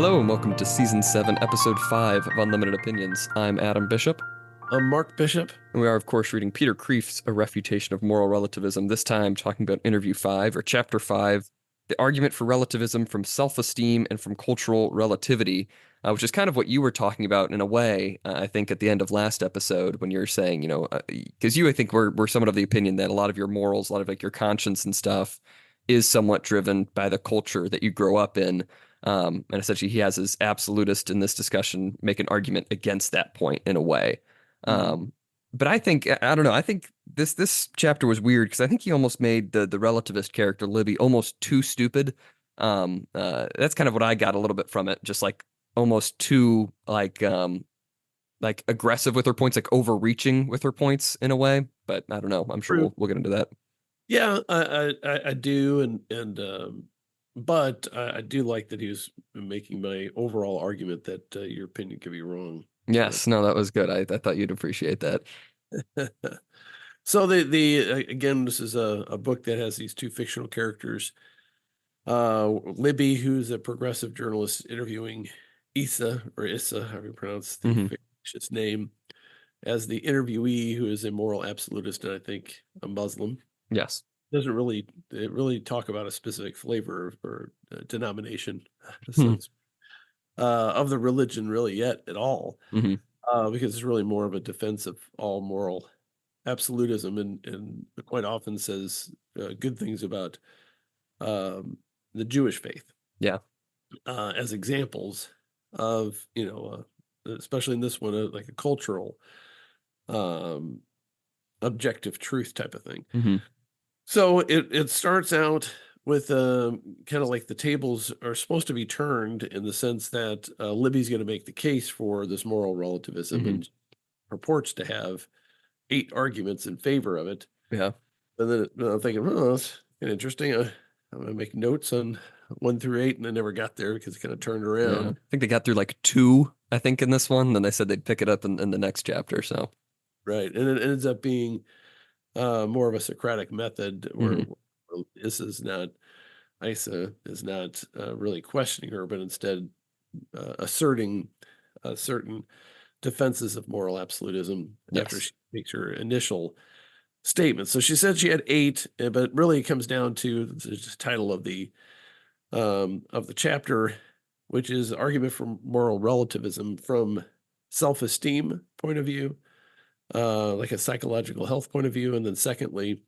Hello and welcome to Season 7, Episode 5 of Unlimited Opinions. I'm Adam Bishop, I'm Mark Bishop. and we are, of course, reading Peter Kreeft's A Refutation of Moral Relativism, this time talking about Interview 5, or Chapter 5, The Argument for Relativism from Self-Esteem and from Cultural Relativity, which is kind of what you were talking about in a way, I think, at the end of last episode when you were saying, because you, I think, were somewhat of the opinion that a lot of your morals, a lot of like your conscience and stuff is somewhat driven by the culture that you grow up in. And essentially, he has his absolutist in this discussion make an argument against that point in a way. Mhm. But I think I don't know. I think this chapter was weird because I think he almost made the relativist character Libby almost too stupid. That's kind of what I got a little bit from it, just like almost too like aggressive with her points, like overreaching with her points in a way. But I don't know. I'm sure True. we'll get into that. Yeah, I do, but I do like that he was making my overall argument that your opinion could be wrong. Yes, no, that was good. I thought you'd appreciate that. So the again, this is a book that has these two fictional characters, Libby, who's a progressive journalist interviewing Issa, however you pronounce the Hmm. fictitious name, as the interviewee, who is a moral absolutist and I think a Muslim. Yes. Doesn't really talk about a specific flavor or denomination Hmm. so, of the religion really yet at all, Hmm. because it's really more of a defense of all moral absolutism and quite often says good things about um, the Jewish faith Yeah. as examples of, especially in this one, like a cultural um, objective truth type of thing. Hmm. So it starts out with kind of like the tables are supposed to be turned in the sense that Libby's going to make the case for this moral relativism Hmm. and purports to have 8 arguments in favor of it. Yeah. And then I'm thinking, oh, that's kind of interesting. I'm going to make notes on 1 through 8, and I never got there because it kind of turned Yeah. I around. think they got through like two, I think, in this one. Then they said they'd pick it up in the next chapter. So, Right. And it ends up being more of a Socratic method where hmm. this is not, Isa is not really questioning her, but instead asserting certain defenses of moral absolutism after Yes. she makes her initial statement. So she said she had 8, but really it comes down to the title of the chapter, which is argument for moral relativism from self-esteem point of view, like a psychological health point of view, and then secondly,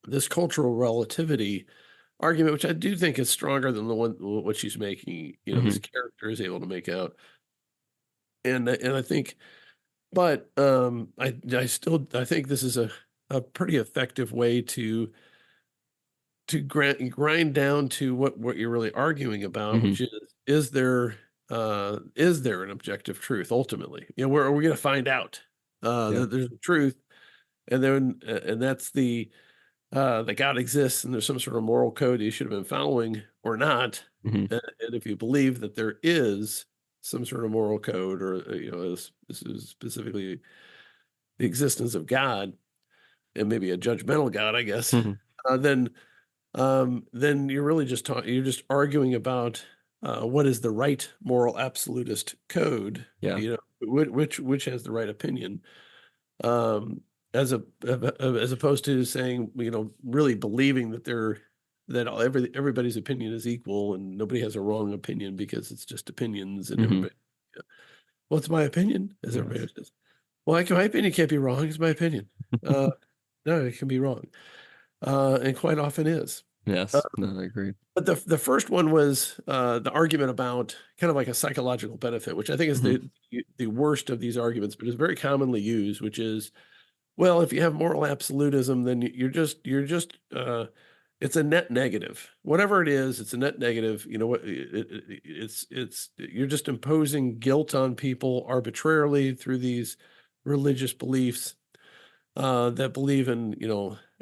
this cultural relativity argument, which I do think is stronger than the one what she's making. This Hmm. character is able to make out, and I think, but I think this is a pretty effective way to grind down to what you're really arguing about, Hmm. which is there an objective truth ultimately? Where are we going to find out Yeah. that there's a truth, and then and that's that God exists and there's some sort of moral code you should have been following or not. Hmm. And if you believe that there is some sort of moral code, or this is specifically the existence of God and maybe a judgmental God, I guess, Hmm. uh, then then you're really you're just arguing about what is the right moral absolutist code, Yeah. which has the right opinion, um, as opposed to saying, really believing that everybody's opinion is equal and nobody has a wrong opinion because it's just opinions and Hmm. everybody. Well, it's my opinion, as Yes. everybody says. Well, my opinion can't be wrong. It's my opinion. Uh, no, it can be wrong, and quite often is. Uh, Yes. No, I agree. but the first one was the argument about kind of like a psychological benefit, which I think is Hmm. the worst of these arguments, but is very commonly used, which is, well, if you have moral absolutism, then you're just it's a net negative. Whatever it is, it's a net negative. You know what? It's you're just imposing guilt on people arbitrarily through these religious beliefs that believe in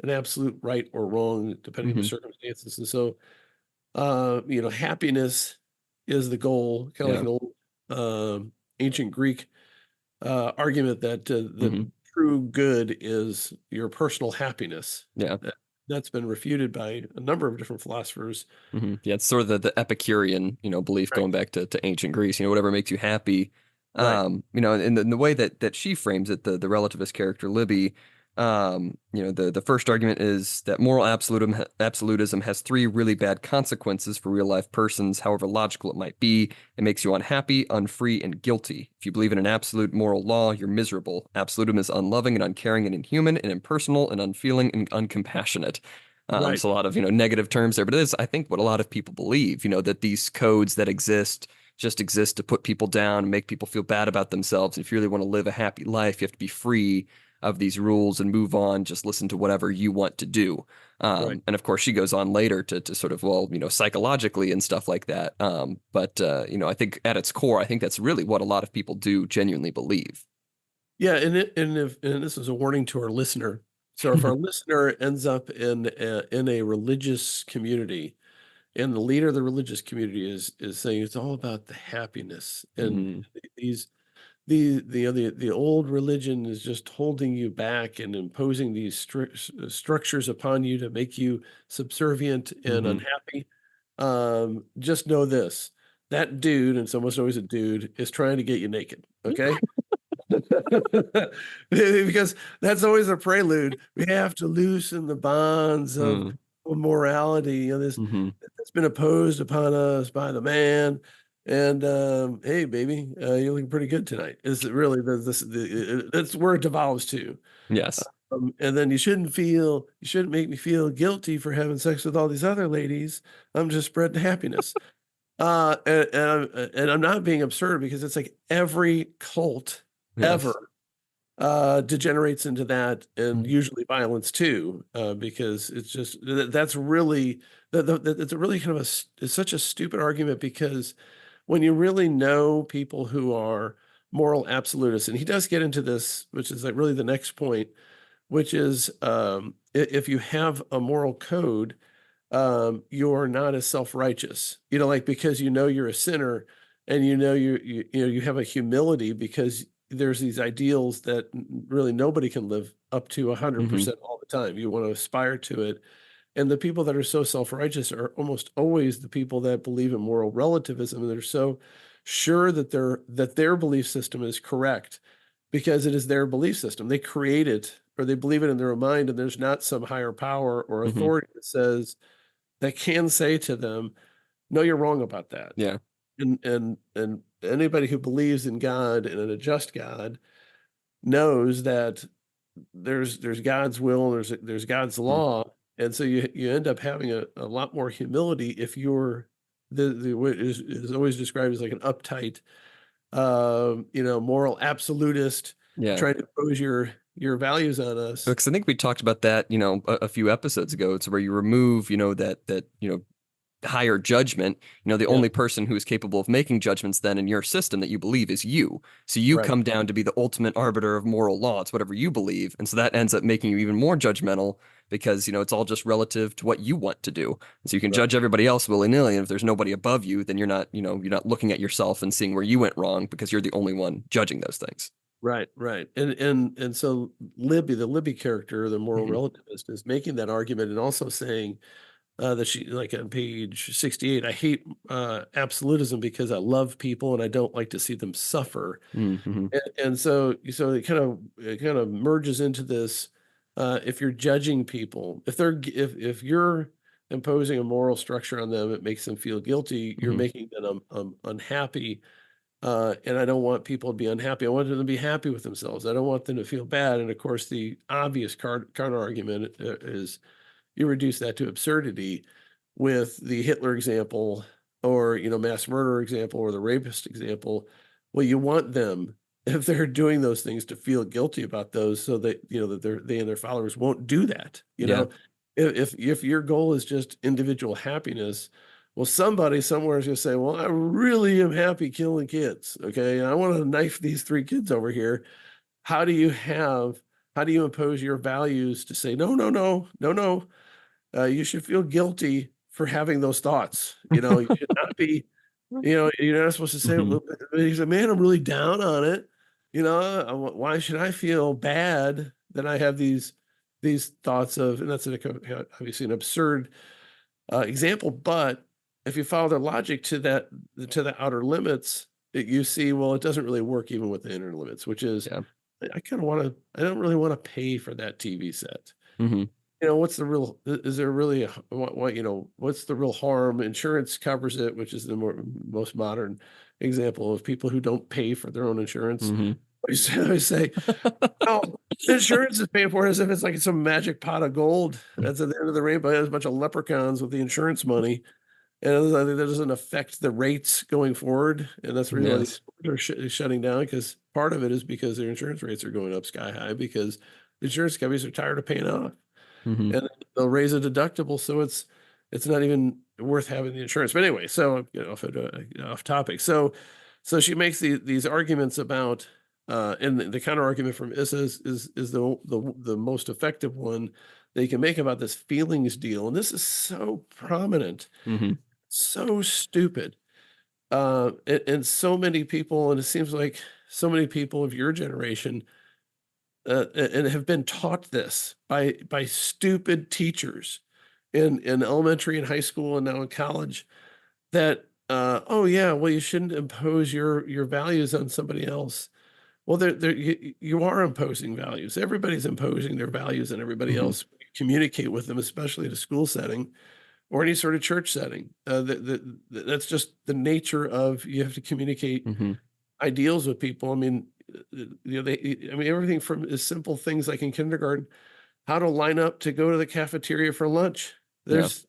an absolute right or wrong depending on the Hmm. circumstances. And so happiness is the goal, kind of like Yeah. an old ancient Greek argument that the Hmm. true good is your personal happiness. Yeah. That, That's been refuted by a number of different philosophers. Yeah, it's sort of the Epicurean, belief Right. going back to ancient Greece, whatever makes you happy. Right. In the way that she frames it, the relativist character Libby, the first argument is that moral absolutism has three really bad consequences for real life persons, however logical it might be. It makes you unhappy, unfree, and guilty. If you believe in an absolute moral law, you're miserable. Absolutism is unloving and uncaring and inhuman and impersonal and unfeeling and uncompassionate. Right. So a lot of, negative terms there, but it is, I think, what a lot of people believe, that these codes that exist just exist to put people down and make people feel bad about themselves. If you really want to live a happy life, you have to be free of these rules and move on, just listen to whatever you want to do. Right. And of course, she goes on later to sort of, well, psychologically and stuff like that. But I think at its core, I think that's really what a lot of people do genuinely believe. Yeah, and this is a warning to our listener. So if our listener ends up in a religious community, and the leader of the religious community is saying it's all about the happiness, and Mhm. these the old religion is just holding you back and imposing these structures upon you to make you subservient and Mhm. unhappy. Just know this: that dude, and it's almost always a dude, is trying to get you naked. Okay. Because that's always a prelude. We have to loosen the bonds of Mm. morality, this Mhm. that's been imposed upon us by the man. And hey, baby, you're looking pretty good tonight. Is it really that's where it devolves to. Yes. And then you shouldn't make me feel guilty for having sex with all these other ladies. I'm just spreading happiness. And I'm not being absurd, because it's like every cult Yes. ever degenerates into that, and Mhm. usually violence too, because it's just that's really it's a really kind of it's such a stupid argument, because when you really know people who are moral absolutists, and he does get into this, which is like really the next point, which is if you have a moral code, you're not as self-righteous, like, because you're a sinner, and you have a humility, because there's these ideals that really nobody can live up to Mhm. 100% all the time. You want to aspire to it. And the people that are so self-righteous are almost always the people that believe in moral relativism, and they're so sure that their belief system is correct, because it is their belief system. They create it, or they believe it in their own mind, and there's not some higher power or Mhm. authority that can say to them, "No, you're wrong about that." Yeah. And anybody who believes in God and in a just God knows that there's God's will, there's God's Mhm. law, and so you end up having a lot more humility if you're the what is always described as like an uptight, moral absolutist Yeah. trying to impose your values on us. Because I think we talked about that, a few episodes ago. It's where you remove, that higher judgment. The Yeah, only person who is capable of making judgments then in your system that you believe is you. So you right, come down to be the ultimate arbiter of moral law. It's whatever you believe. And so that ends up making you even more judgmental because, it's all just relative to what you want to do. And so you can right. judge everybody else willy-nilly. And if there's nobody above you, then you're not looking at yourself and seeing where you went wrong because you're the only one judging those things. Right, right. And so Libby, the Libby character, the moral Hmm. relativist, is making that argument, and also saying that she, like on page 68, I hate absolutism because I love people and I don't like to see them suffer. Hmm. And so it kind of merges into this. If you're judging people, if you're imposing a moral structure on them, it makes them feel guilty. You're Hmm. making them unhappy, and I don't want people to be unhappy. I want them to be happy with themselves. I don't want them to feel bad. And of course, the obvious counter argument is you reduce that to absurdity with the Hitler example, or mass murder example, or the rapist example. Well, you want them, if they're doing those things, to feel guilty about those, so that that they and their followers won't do that. Yeah. If your goal is just individual happiness, well, somebody somewhere is going to say, well, I really am happy killing kids. Okay. And I want to knife these three kids over here. How do you have, how do you impose your values to say, no, no, no, no, no. You should feel guilty for having those thoughts. You should not be, you're not supposed to say, Hmm. well, he's a man, I'm really down on it. Why should I feel bad that I have these these thoughts of, and that's obviously an absurd example, but if you follow their logic to the outer limits, you see, well, it doesn't really work even with the inner limits, which is, Yeah. I don't really want to pay for that TV set. Hmm. What's the real, is there really what's the real harm? Insurance covers it, which is the most modern example of people who don't pay for their own insurance. Hmm. I always say, oh, insurance is paying for it as if it's like some magic pot of gold that's at the end of the rainbow. There's a bunch of leprechauns with the insurance money, and that doesn't affect the rates going forward. And that's the reason why these Yes. schools are shutting down, because part of it is because their insurance rates are going up sky high because the insurance companies are tired of paying off, Hmm. and they'll raise a deductible, so it's not even worth having the insurance. But anyway, so off topic. So she makes these arguments about, and the counter argument from Issa is the most effective one they can make about this feelings deal, and this is so prominent, Hmm. so stupid, and so many people, and it seems like so many people of your generation and have been taught this by stupid teachers in elementary and high school and now in college, that oh yeah, well, you shouldn't impose your values on somebody else. Well, you are imposing values. Everybody's imposing their values on everybody Hmm. else. Communicate with them, especially at a school setting or any sort of church setting. That's just the nature of, you have to communicate Hmm. ideals with people. I mean, everything from as simple things like in kindergarten, how to line up to go to the cafeteria for lunch. Yeah. There's,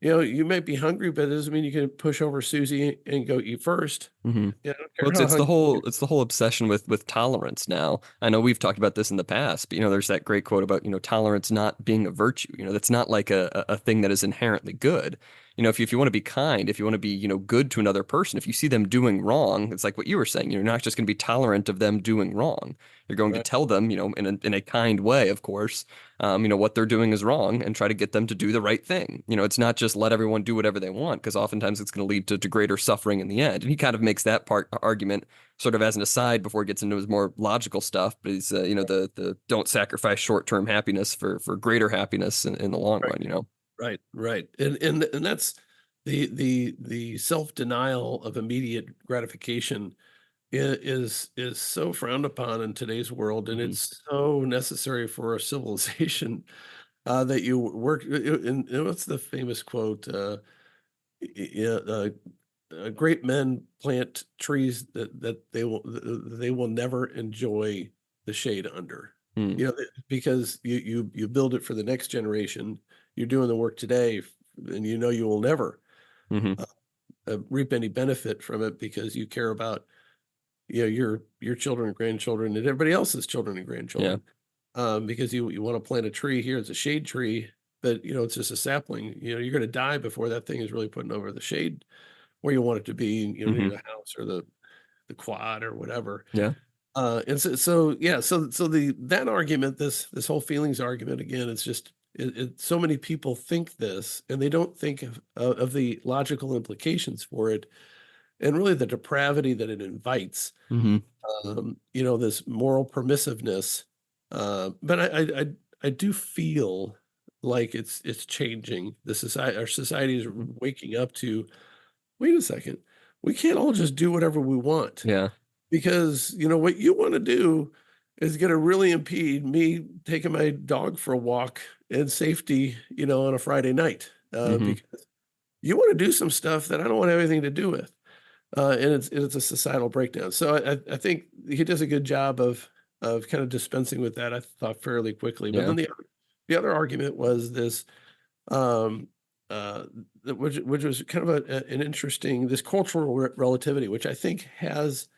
you might be hungry, but it doesn't mean you can push over Susie and go eat first. Hmm. Yeah, I don't Well, care how hungry. it's the whole obsession with tolerance now. I know we've talked about this in the past, but there's that great quote about, tolerance not being a virtue. That's not like a thing that is inherently good. If you want to be kind, if you want to be, good to another person, if you see them doing wrong, it's like what you were saying, you're not just going to be tolerant of them doing wrong. You're going to Right, tell them, in a kind way, of course, what they're doing is wrong and try to get them to do the right thing. It's not just let everyone do whatever they want, because oftentimes it's going to lead to greater suffering in the end. And he kind of makes that part argument sort of as an aside before he gets into his more logical stuff. But he's, the don't sacrifice short-term happiness for greater happiness in the long right, run. right. And that's the self-denial of immediate gratification is so frowned upon in today's world, and Hmm. it's so necessary for a civilization, that you work. And what's the famous quote? Yeah, great men plant trees that they will never enjoy the shade under. Hmm. Because you build it for the next generation. You're doing the work today, and you will never Hmm. uh, reap any benefit from it, because you care about, your children and grandchildren and everybody else's children and Yeah. grandchildren, because you want to plant a tree here. It's a shade tree, but it's just a sapling. You're going to die before that thing is really putting over the shade where you want it to be, near Hmm. the house or the quad or whatever. Yeah. And so yeah, so that argument, this whole feelings argument, again, it's just, so many people think this, and they don't think of the logical implications for it, and really the depravity that it invites. Hmm. This moral permissiveness. But I do feel like it's changing. Our society is waking up to, wait a second, we can't all just do whatever we want, Yeah. because what you want to do is going to really impede me taking my dog for a walk in safety, on a Friday night, Hmm. because you want to do some stuff that I don't want to have anything to do with, and it's a societal breakdown. So I think he does a good job of kind of dispensing with that, I thought, fairly quickly. But Yeah. then the other argument was this, um, uh, which was kind of an interesting, this cultural relativity, which I think has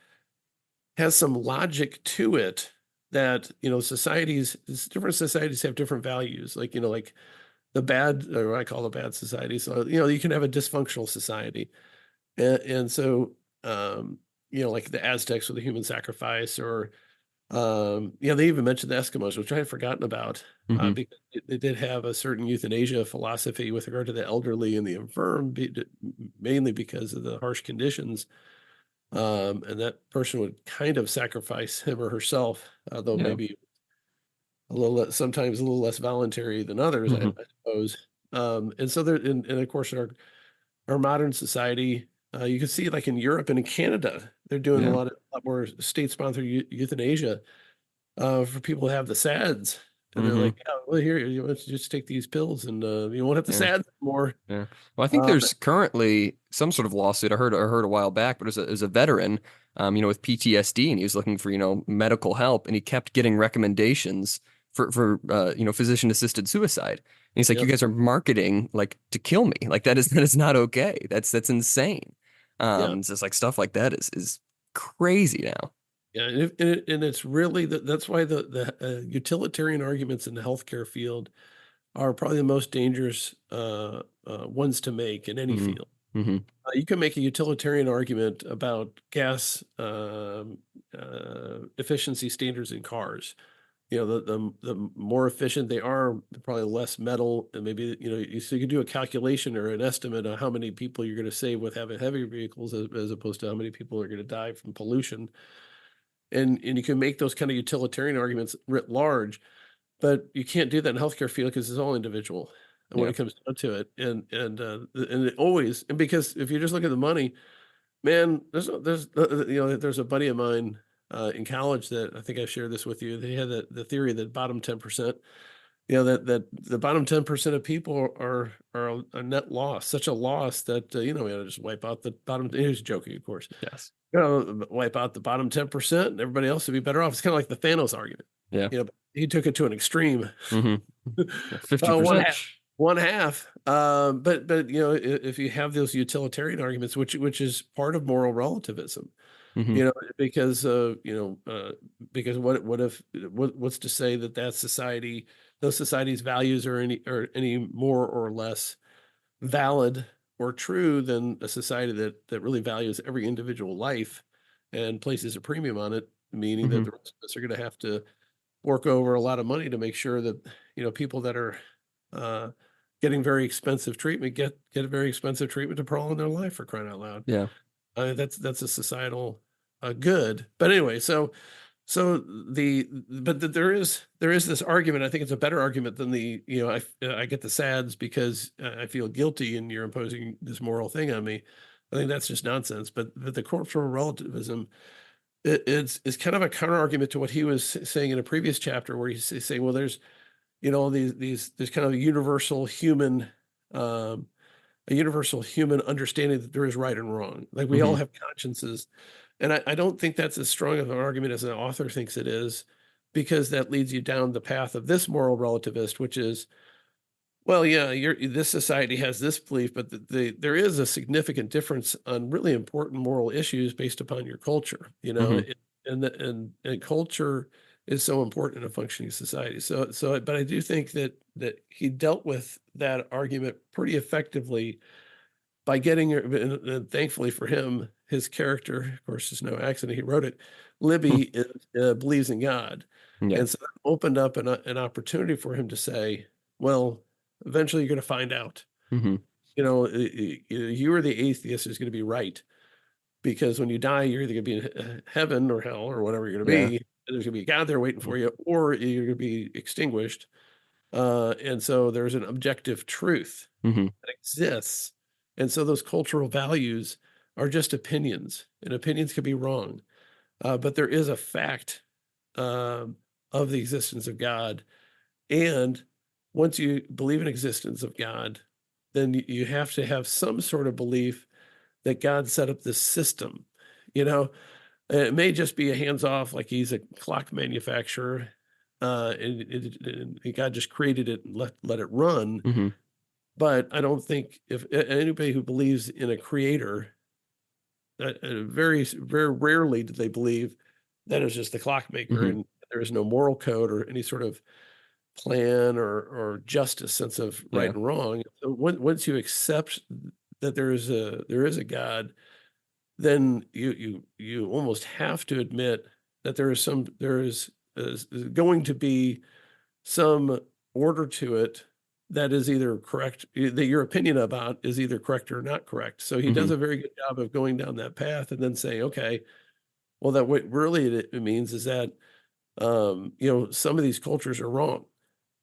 some logic to it, that different societies have different values, like like the bad, or what I call the bad society. So you can have a dysfunctional society, and so like the Aztecs with the human sacrifice, or they even mentioned the Eskimos, which I had forgotten about, Hmm. because they did have a certain euthanasia philosophy with regard to the elderly and the infirm, mainly because of the harsh conditions. And that person would kind of sacrifice him or herself, though Yeah. maybe sometimes a little less voluntary than others, I Hmm. suppose. And so there, and of course, in our modern society, you can see like in Europe and in Canada, they're doing Yeah. a lot more state-sponsored euthanasia for people who have the SADs. And they're like, Hmm. yeah, well, here, let's just take these pills and you won't have the Yeah. SADs anymore. Yeah. Well, I think Um, there's currently some sort of lawsuit. I heard a while back, but it was a veteran, with PTSD, and he was looking for, medical help, and he kept getting recommendations for physician assisted suicide. And he's like, you yep, guys are marketing like to kill me. Like that is not okay. That's insane. yeah. It's just like stuff like that is crazy now. Yeah, and it's really that's why the utilitarian arguments in the healthcare field are probably the most dangerous ones to make in any Hmm. field. Hmm. You can make a utilitarian argument about gas efficiency standards in cars. You know, the more efficient they are, the probably less metal, and maybe so you can do a calculation or an estimate of how many people you're going to save with having heavier vehicles as opposed to how many people are going to die from pollution. And you can make those kind of utilitarian arguments writ large, but you can't do that in healthcare field because it's all individual when Yeah. it comes down to it. And it always, and because if you just look at the money, man, there's a buddy of mine in college that I think I shared this with you. They had the theory that bottom 10%, that the bottom 10% of people are a net loss, such a loss that we ought to just wipe out the bottom. He was joking, of course. Yes. Wipe out the bottom 10%, and everybody else would be better off. It's kind of like the Thanos argument. Yeah. He took it to an extreme. Hmm. Yeah. One 50%. half, one half. But if you have those utilitarian arguments, which is part of moral relativism, Hmm. because because what's to say that those societies' values are any more or less valid or true than a society that really values every individual life and places a premium on it, meaning that Hmm. the rest of us are going to have to work over a lot of money to make sure that people that are uh, getting very expensive treatment get a very expensive treatment to prolong their life, for crying out loud. Yeah. That's a societal good. But anyway, so there is this argument. I think it's a better argument than I get the SADs because I feel guilty and you're imposing this moral thing on me. I think that's just nonsense. But the cultural relativism, it's kind of a counter argument to what he was saying in a previous chapter, where he's saying, well, there's there's kind of um, a universal human understanding that there is right and wrong. Like we all Hmm. have consciences, and I don't think that's as strong of an argument as an author thinks it is, because that leads you down the path of this moral relativist, which is, well, yeah, this society has this belief, but there is a significant difference on really important moral issues based upon your culture, Hmm. and culture is so important in a functioning society. But I do think that he dealt with that argument pretty effectively by getting her, and thankfully for him, his character, of course, there's no accident, he wrote it. Libby believes in God. Yeah. And so that opened up an opportunity for him to say, well, eventually you're going to find out. Hmm. You or the atheist is going to be right, because when you die, you're either going to be in heaven or hell or whatever you're going to Yeah. be. And there's going to be a God there waiting for you, or you're going to be extinguished. And so there's an objective truth Hmm. that exists. And so those cultural values are just opinions, and opinions can be wrong. But there is a fact um, of the existence of God. And once you believe in existence of God, then you have to have some sort of belief that God set up this system. You know, it may just be a hands off, like he's a clock manufacturer, and God just created it and let it run. Hmm. But I don't think if anybody who believes in a creator, very rarely do they believe that is just the clockmaker Hmm. and there is no moral code or any sort of plan or justice sense of right Yeah. and wrong. So once you accept that there is a God, then you almost have to admit that there is going to be some order to it that is either correct, that your opinion about is either correct or not correct. So he does Hmm. a very good job of going down that path and then saying, okay, well, that what really it means is that some of these cultures are wrong.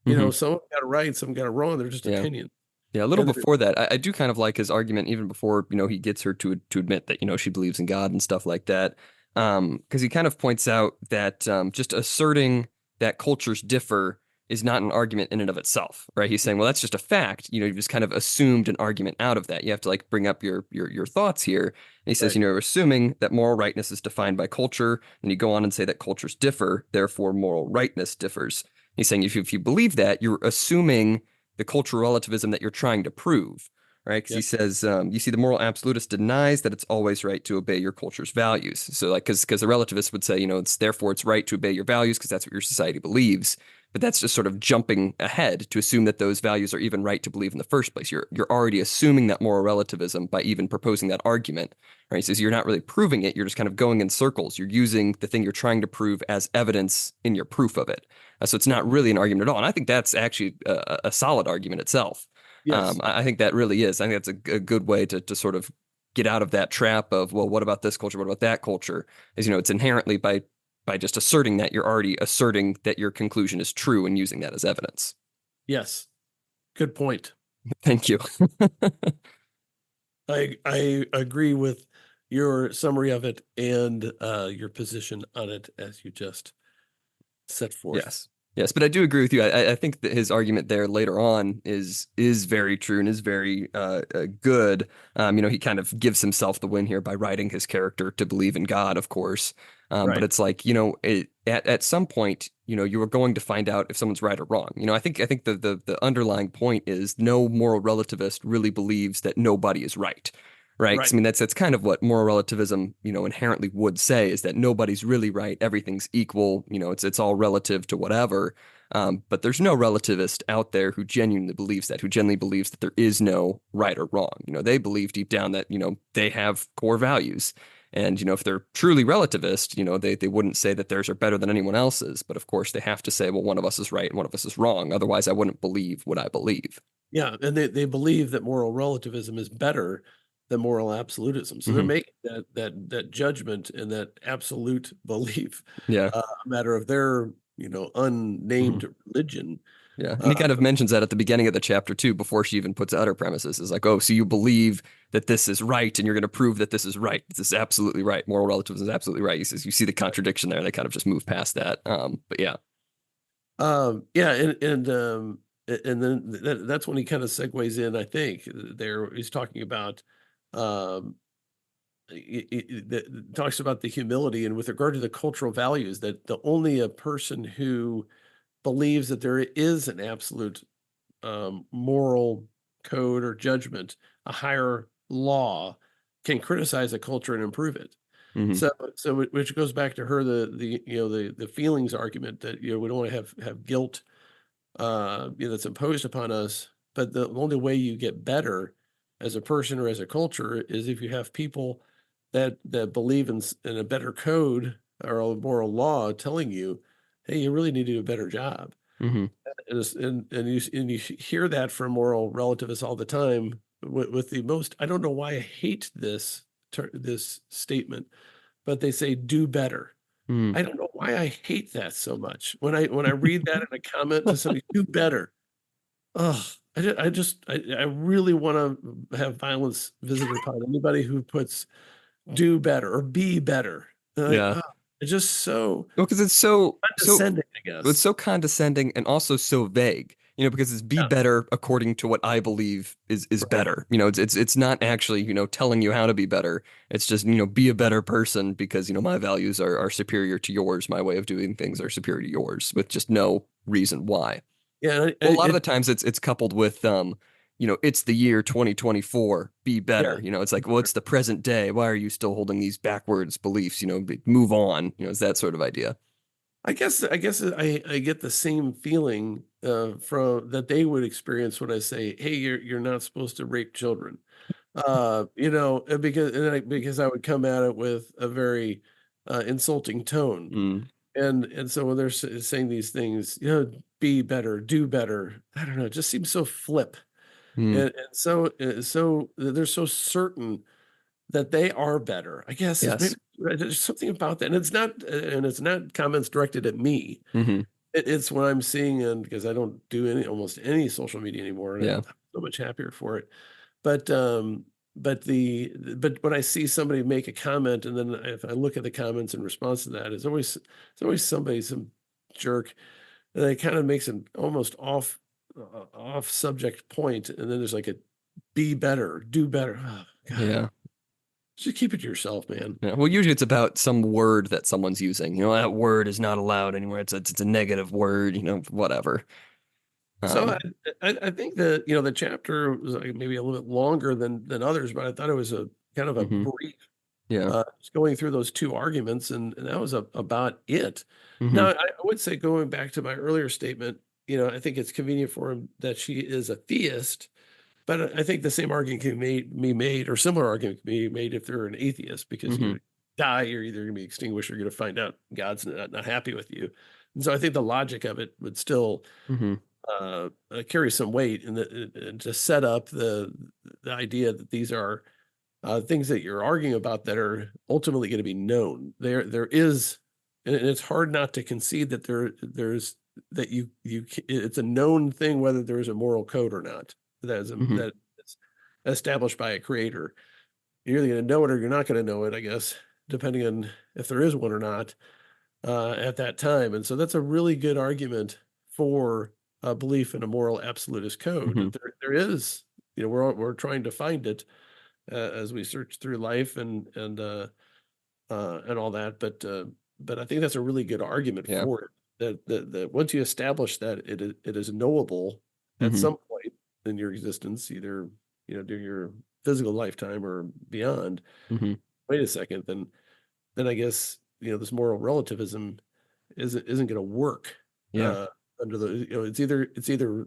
Hmm. Some got it right, some got it wrong. They're just Yeah. opinions. Yeah, a little And then, before that, I do kind of like his argument even before, he gets her to admit that, she believes in God and stuff like that. Because he kind of points out that just asserting that cultures differ is not an argument in and of itself, right? He's saying, well, that's just a fact. You've just kind of assumed an argument out of that. You have to like bring up your thoughts here. And he says, right. assuming that moral rightness is defined by culture, and you go on and say that cultures differ, therefore moral rightness differs. He's saying if you believe that, you're assuming the cultural relativism that you're trying to prove, right? Because Yeah. he says, you see, the moral absolutist denies that it's always right to obey your culture's values. So, like, because the relativist would say, it's right to obey your values because that's what your society believes. But that's just sort of jumping ahead to assume that those values are even right to believe in the first place. You're already assuming that moral relativism by even proposing that argument, right? He says you're not really proving it. You're just kind of going in circles. You're using the thing you're trying to prove as evidence in your proof of it. So it's not really an argument at all. And I think that's actually a solid argument itself. Yes. I think that really is. I think that's a good way to sort of get out of that trap of, well, what about this culture? What about that culture? Is, it's inherently by just asserting that you're already asserting that your conclusion is true and using that as evidence. Yes. Good point. Thank you. I agree with your summary of it and your position on it as you just set forth. Yes. Yes, but I do agree with you. I think that his argument there later on is very true and is very good. He kind of gives himself the win here by writing his character to believe in God, of course. But Right. it's like, at some point, you are going to find out if someone's right or wrong. I think the underlying point is no moral relativist really believes that nobody is right. Right. 'Cause, Right. I mean, that's kind of what moral relativism, inherently would say is that nobody's really right. Everything's equal. It's all relative to whatever. But there's no relativist out there who genuinely believes that, who genuinely believes that there is no right or wrong. They believe deep down that, they have core values. And, if they're truly relativist, they wouldn't say that theirs are better than anyone else's. But of course, they have to say, well, one of us is right and one of us is wrong. Otherwise, I wouldn't believe what I believe. Yeah. And they believe that moral relativism is better than moral absolutism. So they're Hmm. making that judgment and that absolute belief Yeah. a matter of their, Hmm. unnamed religion. Yeah. And Uh, he kind of mentions that at the beginning of the chapter too, before she even puts out her premises. Is like, oh, so you believe that this is right and you're going to prove that this is right. This is absolutely right. Moral relativism is absolutely right. He says, you see the contradiction there. They kind of just move past that. But yeah. yeah, and then that's when he kind of segues in. I think there he's talking about um, that talks about the humility and with regard to the cultural values that the only a person who believes that there is an absolute moral code or judgment, a higher law, can criticize a culture and improve it. Hmm. Which goes back to her the feelings argument that we don't want to have guilt that's imposed upon us. But the only way you get better as a person or as a culture is if you have people that believe in a better code or a moral law telling you, hey, you really need to do a better job. Hmm. And you hear that from moral relativists all the time with the most. I don't know why I hate this statement, but they say do better. Hmm. I don't know why I hate that so much. When I read that in a comment to somebody, do better. Oh, I really want to have violence visited upon anybody who puts do better or be better. Like, Yeah. it's just so Well, because condescending, I it's guess. so condescending and also so vague. Because it's be Yeah, better according to what I believe is right. better. It's not actually, telling you how to be better. It's just, be a better person because, my values are superior to yours. My way of doing things are superior to yours with just no reason why. Yeah, Well, a lot of the times it's coupled with it's the year 2024, be yeah. better. It's like, well, it's the present day. Why are you still holding these backwards beliefs? Move on. It's that sort of idea. I get the same feeling from that they would experience when I say, "Hey, you're not supposed to rape children." Because I would come at it with a very insulting tone, Mm, and so when they're saying these things, be better, do better. I don't know. It just seems so flip, mm, and so they're so certain that they are better. I guess is maybe yes. Right, there's something about that, and it's not comments directed at me. Hmm. It's what I'm seeing, and because I don't do almost any social media anymore, and Yeah. I'm so much happier for it. But but when I see somebody make a comment, and then if I look at the comments in response to that, it's always somebody, some jerk, and it kind of makes an almost off subject point, and then there's like a be better, do better. Oh, God, Yeah. just keep it to yourself, man. Yeah. Well, usually it's about some word that someone's using. That word is not allowed anywhere. It's a negative word, whatever. So Um, I think that the chapter was like maybe a little bit longer than others, but I thought it was a kind of a hmm. brief Yeah. just going through those two arguments, and that was about it. Now, Hmm. I would say, going back to my earlier statement, I think it's convenient for him that she is a theist, but I think the same argument can be made, or similar argument can be made if they're an atheist, because Hmm. die, you're either going to be extinguished, or you're going to find out God's not happy with you. And so I think the logic of it would still Hmm. carry some weight, and to set up the idea that these are things that you're arguing about that are ultimately going to be known. There is, and it's hard not to concede that there's that it's a known thing whether there is a moral code or not Hmm. that is established by a creator. You're either going to know it or you're not going to know it, I guess, depending on if there is one or not at that time. And so that's a really good argument for a belief in a moral absolutist code. Hmm. That there is, we're trying to find it as we search through life and all that. But I think that's a really good argument Yeah. for it. That once you establish that it is knowable at Hmm. some point in your existence, either during your physical lifetime or beyond. Hmm. Wait a second, then I guess this moral relativism isn't going to work Yeah. uh, under the it's either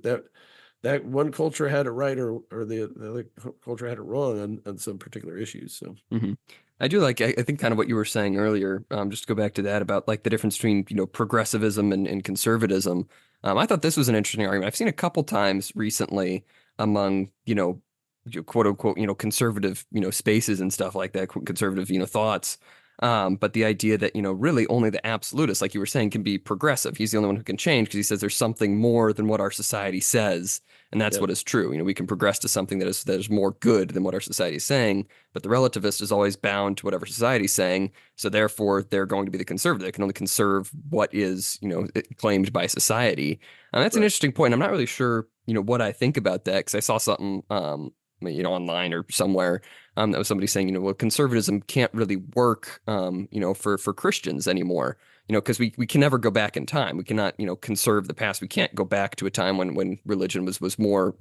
that one culture had it right, or the other culture had it wrong on some particular issues. So Hmm. I do like, I think kind of what you were saying earlier, just to go back to that about like the difference between, progressivism and conservatism. I thought this was an interesting argument. I've seen a couple times recently among, quote unquote, conservative, spaces and stuff like that, conservative, thoughts. But the idea that, really only the absolutist, like you were saying, can be progressive. He's the only one who can change because he says there's something more than what our society says. And that's yeah, what is true. We can progress to something that is more good than what our society is saying, but the relativist is always bound to whatever society's saying. So therefore, they're going to be the conservative. They can only conserve what is, claimed by society. And that's an right, interesting point. I'm not really sure, what I think about that because I saw something, online or somewhere, that was somebody saying, well, conservatism can't really work, for Christians anymore. Because we can never go back in time. We cannot, conserve the past. We can't go back to a time when religion was more,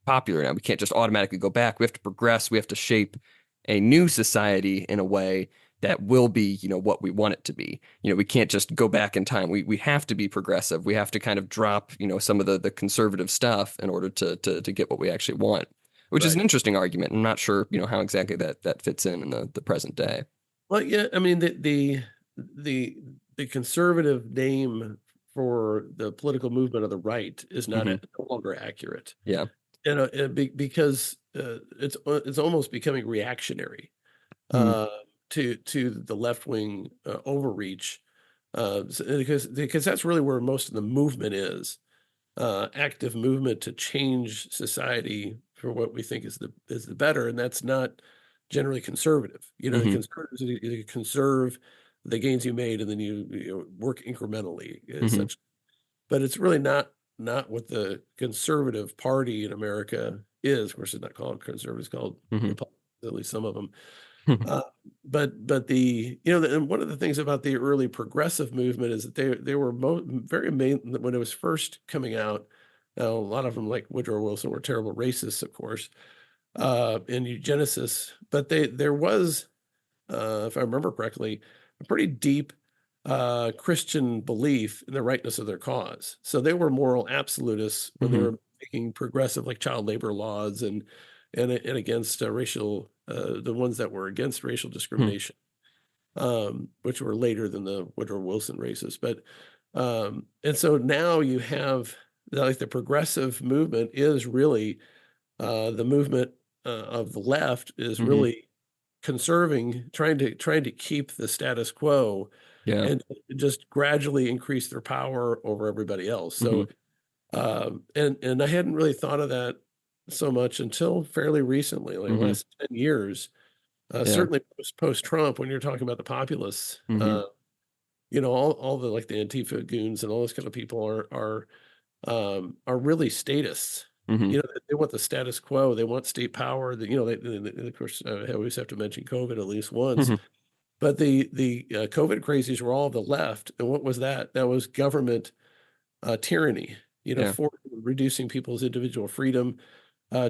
popular. Now we can't just automatically go back. We have to progress. We have to shape a new society in a way that will be, what we want it to be. We can't just go back in time. We have to be progressive. We have to kind of drop, some of the conservative stuff in order to get what we actually want, which is an right. interesting argument. I'm not sure, how exactly that fits in the present day. Well, yeah, I mean the the conservative name for the political movement of the right is Hmm. no longer accurate, Yeah. because it's almost becoming reactionary Hmm. uh, to the left wing overreach, because that's really where most of the movement is, active movement to change society for what we think is the better, and that's not generally conservative. The Hmm. conservatives, you conserve the gains you made, and then work incrementally as Hmm. such. But it's really not what the conservative party in America is. Of course, it's not called conservative; it's called Hmm. Republicans, at least some of them. Uh, but and one of the things about the early progressive movement is that they were very main when it was first coming out. Now, a lot of them, like Woodrow Wilson, were terrible racists, of course, and eugenicists. But there was, if I remember correctly, a pretty deep Christian belief in the rightness of their cause. So they were moral absolutists when they Hmm. were making progressive, like child labor laws, and against racial, the ones that were against racial discrimination, which were later than the Woodrow Wilson races. But and so now you have, like, the progressive movement is really the movement of the left is Hmm. really. conserving, trying to keep the status quo Yeah. and just gradually increase their power over everybody else. Hmm. So, and I hadn't really thought of that so much until fairly recently, like the Hmm. last 10 years. Yeah. Certainly post Trump, when you're talking about the populists, Hmm. all the like the Antifa goons and all those kind of people are really statists. Hmm. They want the status quo. They want state power. They of course, I always have to mention COVID at least once. Hmm. But the COVID crazies were all the left, and what was that? That was government tyranny. Yeah. For reducing people's individual freedom,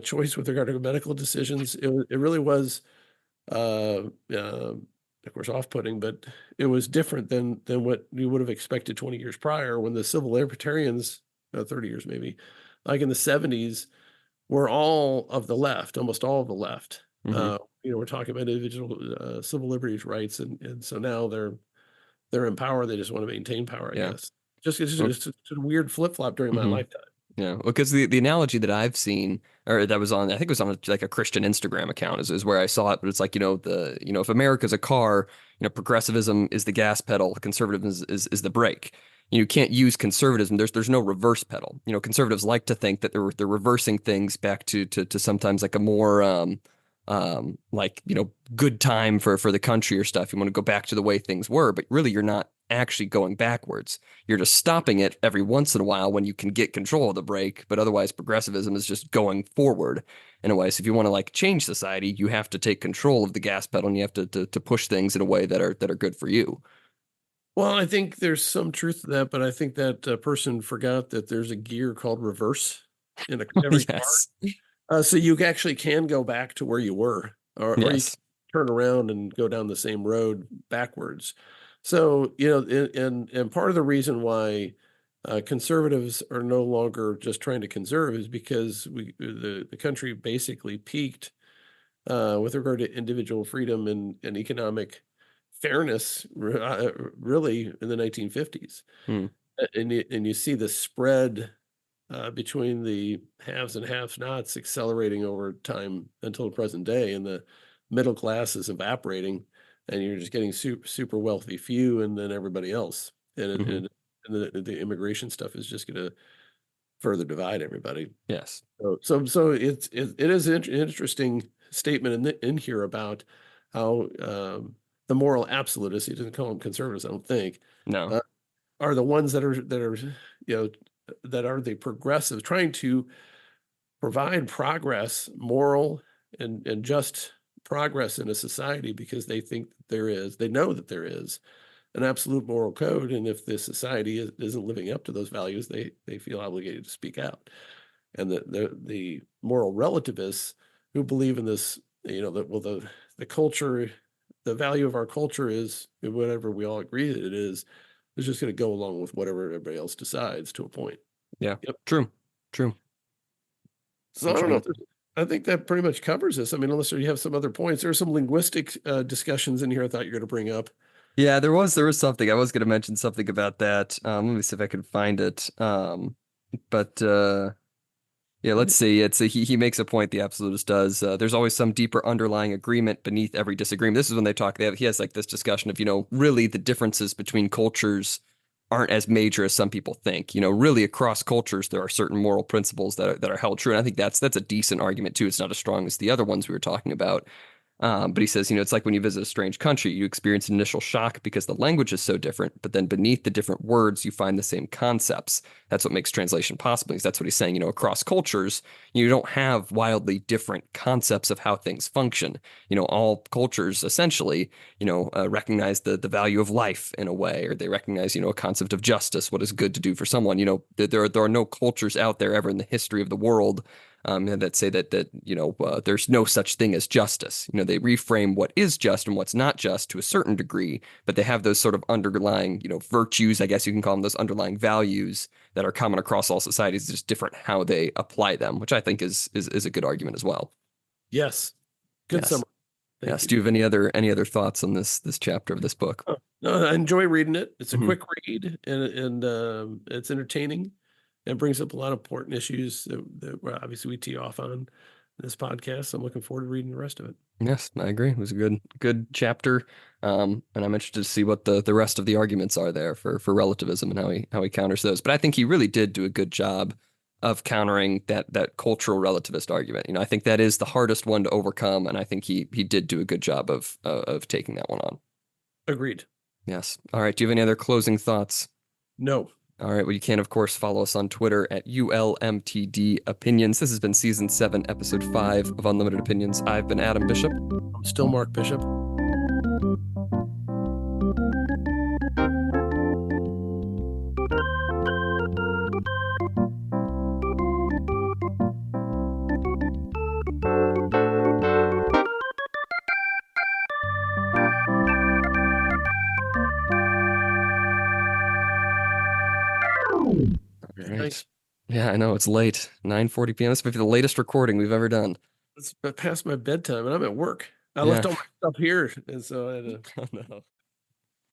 choice with regard to medical decisions. It really was, uh, uh, of course, off-putting, but it was different than what you would have expected 20 years prior, when the civil libertarians, 30 years maybe, like in the 70s, were all of the left, almost all of the left. Hmm. We're talking about individual civil liberties rights, and so now they're in power. They just want to maintain power, I Yeah. guess. It's Well, just a weird flip-flop during my lifetime. yeah. Well, because the analogy that I've seen, or that was on, I think it was on like a Christian Instagram account, is where I saw it. But it's like, if America's a car, progressivism is the gas pedal, conservatism is the brake. You can't use conservatism. There's no reverse pedal. Conservatives like to think that they're reversing things back to sometimes like a more like good time for the country or stuff. You want to go back to the way things were, but really you're not actually going backwards. You're just stopping it every once in a while when you can get control of the brake, but otherwise progressivism is just going forward in a way. So if you want to like change society, you have to take control of the gas pedal, and you have to push things in a way that are good for you. Well, I think there's some truth to that, but I think that person forgot that there's a gear called reverse in every car. Yes. So you actually can go back to where you were, or you can Yes. turn around and go down the same road backwards. So, and part of the reason why conservatives are no longer just trying to conserve is because the country basically peaked with regard to individual freedom and economic fairness, really in the 1950s. Hmm. And you see the spread between the haves and have-nots accelerating over time until the present day, and the middle class is evaporating, and you're just getting super wealthy few, and then everybody else. And it, Hmm. and the immigration stuff is just going to further divide everybody. Yes. So it is an interesting statement in here about how the moral absolutists, he doesn't call them conservatives, I don't think, No. uh, are the ones that are that are the progressives, trying to provide progress, moral and just progress in a society, because they know that there is an absolute moral code, and if the society isn't living up to those values, they feel obligated to speak out. And the moral relativists, who believe in this, that, well, the culture, the value of our culture is whatever we all agree that it is just going to go along with whatever everybody else decides to a point. Yeah. Yep. True. True. So I'm I don't trying know. to. I think that pretty much covers this. I mean, unless you have some other points, there's some linguistic discussions in here I thought you were going to bring up. Yeah, there was something I was going to mention something about that. Let me see if I can find it. But Yeah, let's see. He makes a point. The absolutist does. There's always some deeper underlying agreement beneath every disagreement. This is when they talk. He has like this discussion of really the differences between cultures aren't as major as some people think. Really across cultures there are certain moral principles that are held true, and I think that's a decent argument too. It's not as strong as the other ones we were talking about. But he says, it's like when you visit a strange country, you experience an initial shock because the language is so different, but then beneath the different words, you find the same concepts. That's what makes translation possible. Because that's what he's saying. Across cultures, you don't have wildly different concepts of how things function. All cultures essentially, recognize the value of life in a way, or they recognize, a concept of justice, what is good to do for someone. There are no cultures out there ever in the history of the world that say that there's no such thing as justice. They reframe what is just and what's not just to a certain degree, but they have those sort of underlying, virtues, I guess you can call them, those underlying values that are common across all societies. It's just different how they apply them, which I think is a good argument as well. Yes. Good Yes. summary. Thank Yes. you. Do you have any other thoughts on this chapter of this book? Oh, no, I enjoy reading it. It's a Hmm. quick read, and it's entertaining. It brings up a lot of important issues that obviously we tee off on. this podcast. I'm looking forward to reading the rest of it. Yes, I agree. It was a good chapter. And I'm interested to see what the rest of the arguments are there for relativism and how he counters those. But I think he really did do a good job of countering that cultural relativist argument. I think that is the hardest one to overcome, and I think he did do a good job of taking that one on. Agreed. Yes. All right. Do you have any other closing thoughts? No. All right. Well, you can, of course, follow us on Twitter at ULMTD Opinions. This has been Season 7, Episode 5 of Unlimited Opinions. I've been Adam Bishop. I'm still Mark Bishop. Right. Nice. Yeah, I know. It's late. 9:40 p.m. This might be the latest recording we've ever done. It's past my bedtime, and I'm at work. I left all my stuff here, and so I had to... Oh, no.